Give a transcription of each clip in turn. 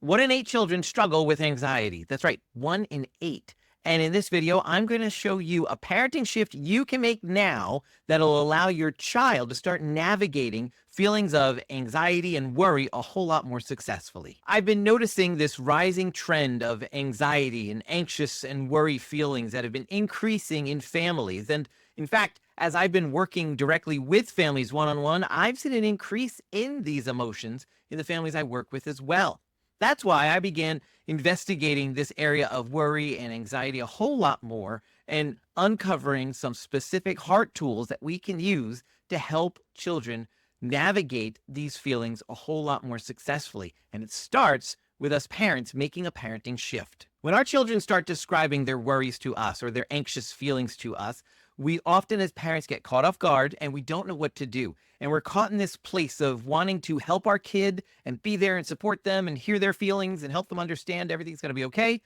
1 in 8 children struggle with anxiety. That's right, 1 in 8. And in this video, I'm going to show you a parenting shift you can make now that'll allow your child to start navigating feelings of anxiety and worry a whole lot more successfully. I've been noticing this rising trend of anxiety and anxious and worry feelings that have been increasing in families. And in fact, as I've been working directly with families one-on-one, I've seen an increase in these emotions in the families I work with as well. That's why I began investigating this area of worry and anxiety a whole lot more and uncovering some specific heart tools that we can use to help children navigate these feelings a whole lot more successfully. And it starts with us parents making a parenting shift. When our children start describing their worries to us or their anxious feelings to us, we often as parents get caught off guard and we don't know what to do. And we're caught in this place of wanting to help our kid and be there and support them and hear their feelings and help them understand everything's going to be okay.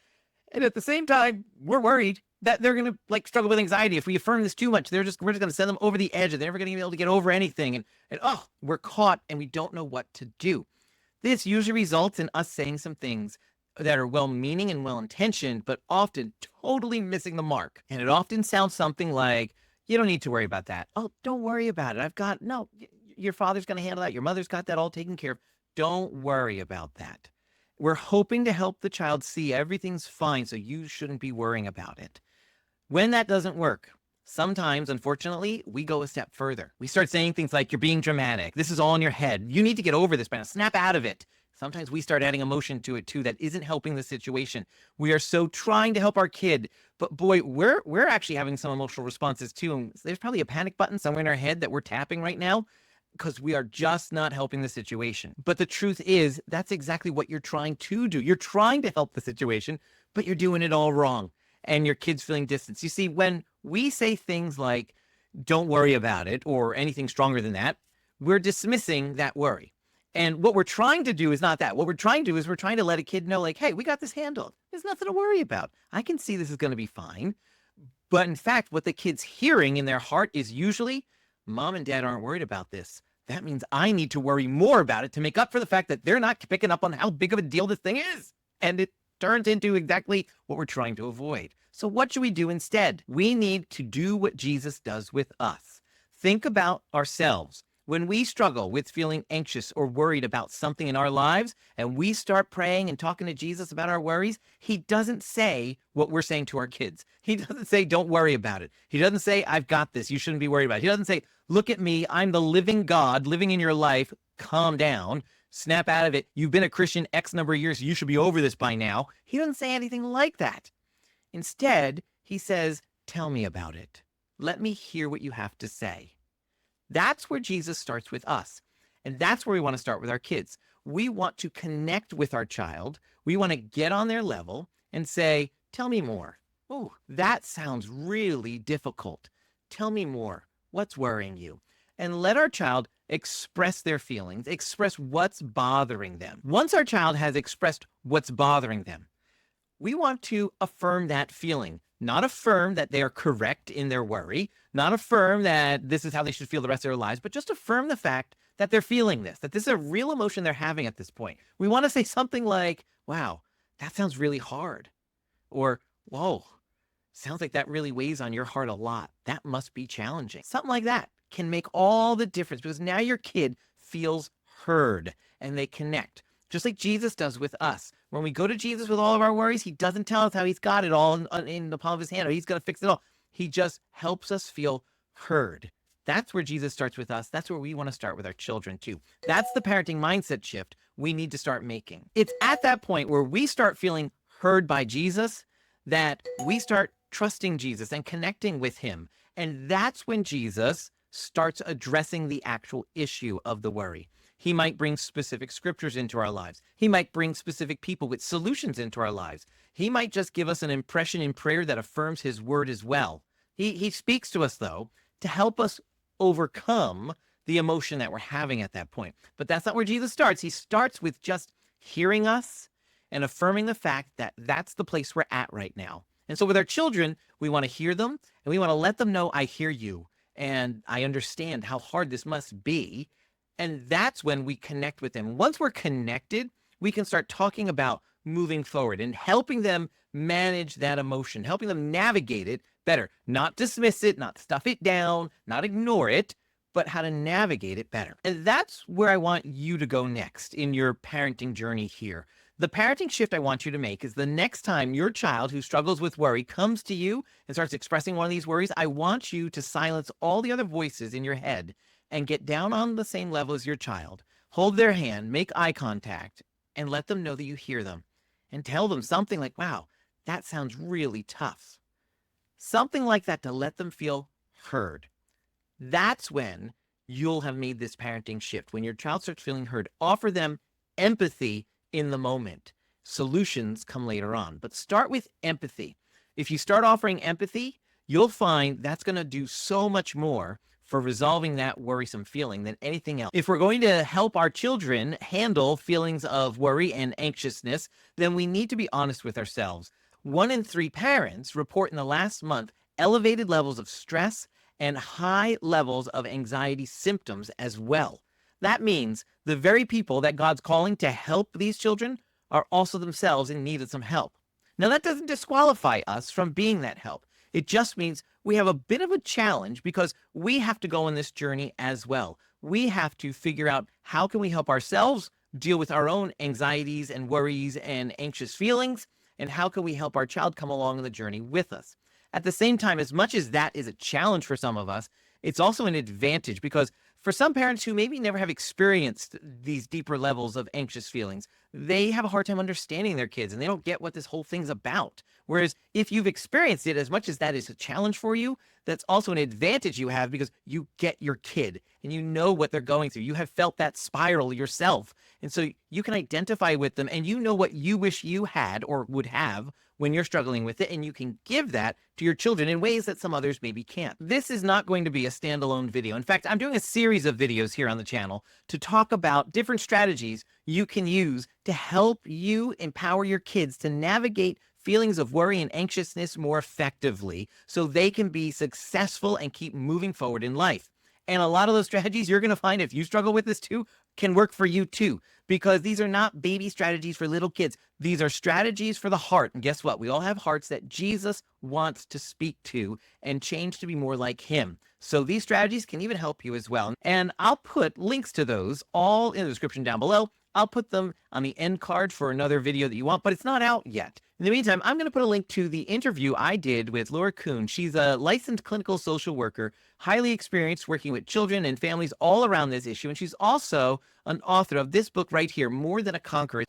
And at the same time, we're worried that they're going to struggle with anxiety. If we affirm this too much, we're just going to send them over the edge and they're never going to be able to get over anything. And we're caught and we don't know what to do. This usually results in us saying some things that are well-meaning and well-intentioned, but often totally missing the mark. And it often sounds something like, you don't need to worry about that. Oh, don't worry about it. No, your father's going to handle that. Your mother's got that all taken care of. Don't worry about that. We're hoping to help the child see everything's fine, so you shouldn't be worrying about it. When that doesn't work, sometimes, unfortunately, we go a step further. We start saying things like, you're being dramatic. This is all in your head. You need to get over this, man. Snap out of it. Sometimes we start adding emotion to it too that isn't helping the situation. We are so trying to help our kid, but boy, we're actually having some emotional responses too. And there's probably a panic button somewhere in our head that we're tapping right now because we are just not helping the situation. But the truth is, that's exactly what you're trying to do. You're trying to help the situation, but you're doing it all wrong. And your kid's feeling distance. You see, when we say things like, don't worry about it, or anything stronger than that, we're dismissing that worry. And what we're trying to do is not that. What we're trying to do is we're trying to let a kid know, like, hey, we got this handled. There's nothing to worry about. I can see this is going to be fine. But in fact, what the kid's hearing in their heart is usually, mom and dad aren't worried about this. That means I need to worry more about it to make up for the fact that they're not picking up on how big of a deal this thing is. And it turns into exactly what we're trying to avoid. So what should we do instead? We need to do what Jesus does with us. Think about ourselves. When we struggle with feeling anxious or worried about something in our lives, and we start praying and talking to Jesus about our worries, he doesn't say what we're saying to our kids. He doesn't say, don't worry about it. He doesn't say, I've got this. You shouldn't be worried about it. He doesn't say, look at me. I'm the living God living in your life. Calm down. Snap out of it. You've been a Christian X number of years. You should be over this by now. He doesn't say anything like that. Instead, he says, tell me about it. Let me hear what you have to say. That's where Jesus starts with us. And that's where we want to start with our kids. We want to connect with our child. We want to get on their level and say, tell me more. Oh, that sounds really difficult. Tell me more. What's worrying you? And let our child express their feelings, express what's bothering them. Once our child has expressed what's bothering them, we want to affirm that feeling. Not affirm that they are correct in their worry, not affirm that this is how they should feel the rest of their lives, but just affirm the fact that they're feeling this, that this is a real emotion they're having at this point. We want to say something like, wow, that sounds really hard. Or, whoa, sounds like that really weighs on your heart a lot. That must be challenging. Something like that can make all the difference because now your kid feels heard and they connect. Just like Jesus does with us. When we go to Jesus with all of our worries, he doesn't tell us how he's got it all in the palm of his hand or he's going to fix it all. He just helps us feel heard. That's where Jesus starts with us. That's where we want to start with our children too. That's the parenting mindset shift we need to start making. It's at that point where we start feeling heard by Jesus that we start trusting Jesus and connecting with him. And that's when Jesus starts addressing the actual issue of the worry. He might bring specific scriptures into our lives. He might bring specific people with solutions into our lives. He might just give us an impression in prayer that affirms his word as well. He speaks to us, though, to help us overcome the emotion that we're having at that point. But that's not where Jesus starts. He starts with just hearing us and affirming the fact that that's the place we're at right now. And so with our children, we want to hear them and we want to let them know, I hear you and I understand how hard this must be. And that's when we connect with them. Once we're connected, we can start talking about moving forward and helping them manage that emotion, helping them navigate it better, not dismiss it, not stuff it down, not ignore it, but how to navigate it better. And that's where I want you to go next in your parenting journey here. The parenting shift I want you to make is the next time your child who struggles with worry comes to you and starts expressing one of these worries, I want you to silence all the other voices in your head and get down on the same level as your child. Hold their hand, make eye contact, and let them know that you hear them. And tell them something like, wow, that sounds really tough. Something like that to let them feel heard. That's when you'll have made this parenting shift. When your child starts feeling heard, offer them empathy in the moment. Solutions come later on, but start with empathy. If you start offering empathy, you'll find that's going to do so much more for resolving that worrisome feeling than anything else. If we're going to help our children handle feelings of worry and anxiousness, then we need to be honest with ourselves. 1 in 3 parents report in the last month elevated levels of stress and high levels of anxiety symptoms as well. That means the very people that God's calling to help these children are also themselves in need of some help. Now, that doesn't disqualify us from being that help. It just means we have a bit of a challenge because we have to go on this journey as well. We have to figure out how can we help ourselves deal with our own anxieties and worries and anxious feelings, and how can we help our child come along on the journey with us. At the same time, as much as that is a challenge for some of us, it's also an advantage because for some parents who maybe never have experienced these deeper levels of anxious feelings, they have a hard time understanding their kids and they don't get what this whole thing's about. Whereas if you've experienced it, as much as that is a challenge for you, that's also an advantage you have because you get your kid and you know what they're going through. You have felt that spiral yourself. And so you can identify with them and you know what you wish you had or would have when you're struggling with it, and you can give that to your children in ways that some others maybe can't. This is not going to be a standalone video. In fact, I'm doing a series of videos here on the channel to talk about different strategies you can use to help you empower your kids to navigate feelings of worry and anxiousness more effectively so they can be successful and keep moving forward in life. And a lot of those strategies you're going to find, if you struggle with this too, can work for you too, because these are not baby strategies for little kids. These are strategies for the heart. And guess what? We all have hearts that Jesus wants to speak to and change to be more like him. So these strategies can even help you as well. And I'll put links to those all in the description down below. I'll put them on the end card for another video that you want, but it's not out yet. In the meantime, I'm going to put a link to the interview I did with Laura Kuhn. She's a licensed clinical social worker, highly experienced working with children and families all around this issue. And she's also an author of this book right here, More Than a Conqueror.